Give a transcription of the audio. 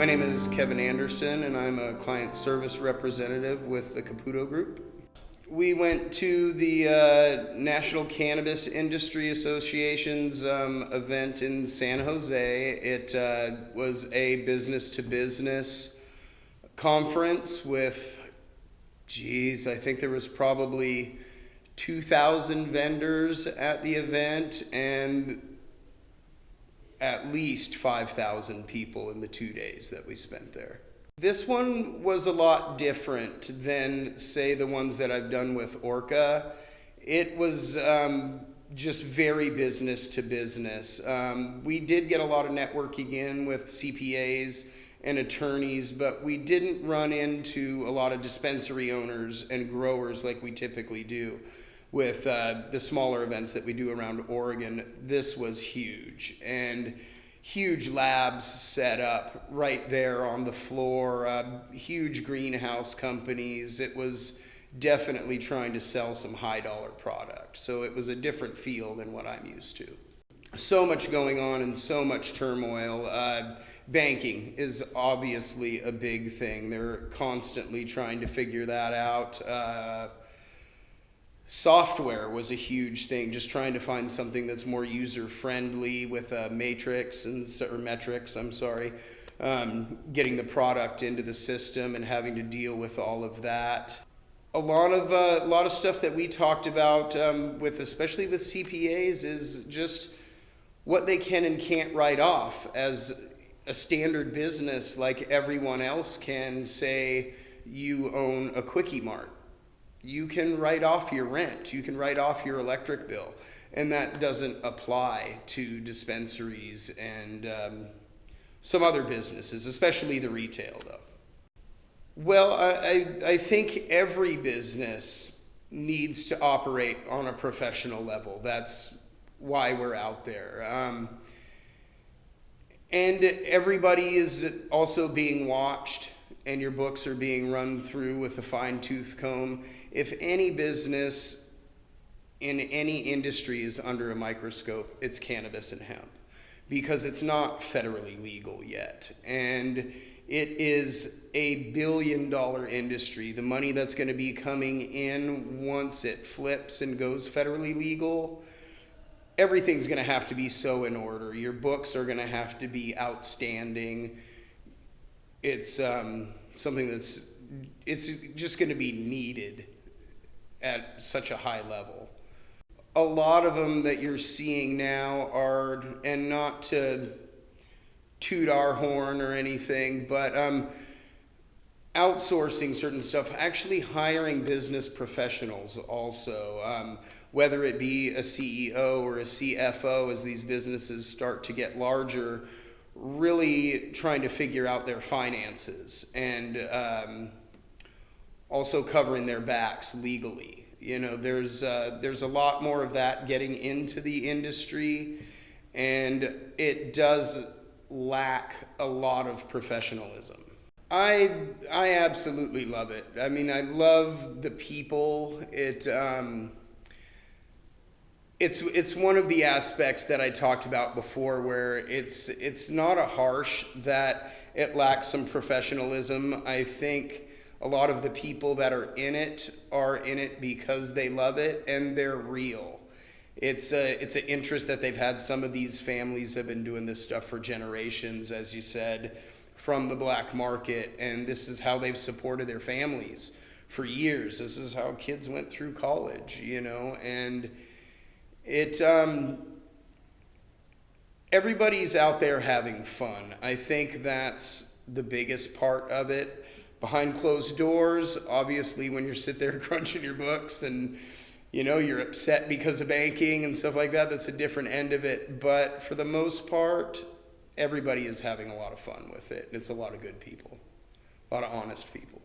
name is Kevin Anderson, and I'm a client service representative with the Caputo Group. We went to the National Cannabis Industry Association's event in San Jose. It was a business-to-business conference with, I think there was probably 2,000 vendors at the event and at least 5,000 people in the 2 days that we spent there. This one was a lot different than, say, the ones that I've done with ORCA. It was just very business to business. We did get a lot of networking in with CPAs and attorneys, but we didn't run into a lot of dispensary owners and growers like we typically do with the smaller events that we do around Oregon. This was huge, and huge labs set up right there on the floor, huge greenhouse companies. It was definitely trying to sell some high dollar product. So it was a different feel than what I'm used to. So much going on and so much turmoil. Banking is obviously a big thing. They're constantly trying to figure that out. Software was a huge thing, just trying to find something that's more user-friendly with metrics, getting the product into the system and having to deal with all of that. A lot of stuff that we talked about especially with CPAs is just what they can and can't write off as a standard business like everyone else can. Say you own a Quickie Mart. You can write off your rent, you can write off your electric bill, and that doesn't apply to dispensaries and some other businesses, especially the retail though. Well, I think every business needs to operate on a professional level. That's why we're out there. And everybody is also being watched, and your books are being run through with a fine-tooth comb. If any business in any industry is under a microscope, it's cannabis and hemp, because it's not federally legal yet. And it is a billion-dollar industry. The money that's going to be coming in once it flips and goes federally legal, everything's going to have to be so in order. Your books are going to have to be outstanding. It's something it's just going to be needed at such a high level. A lot of them that you're seeing now are, and not to toot our horn or anything, but outsourcing certain stuff, actually hiring business professionals also, whether it be a CEO or a CFO as these businesses start to get larger, really trying to figure out their finances and also covering their backs legally. You know, there's a lot more of that getting into the industry, and it does lack a lot of professionalism. I absolutely love it. I mean, I love the people. It's one of the aspects that I talked about before, where it's not a harsh that it lacks some professionalism. I think a lot of the people that are in it because they love it and they're real. It's an interest that they've had. Some of these families have been doing this stuff for generations, as you said, from the black market, and this is how they've supported their families for years. This is how kids went through college, you know, and everybody's out there having fun. I think that's the biggest part of it. Behind closed doors, obviously, when you're sitting there crunching your books and, you know, you're upset because of banking and stuff like that, that's a different end of it. But for the most part, everybody is having a lot of fun with it. It's a lot of good people, a lot of honest people.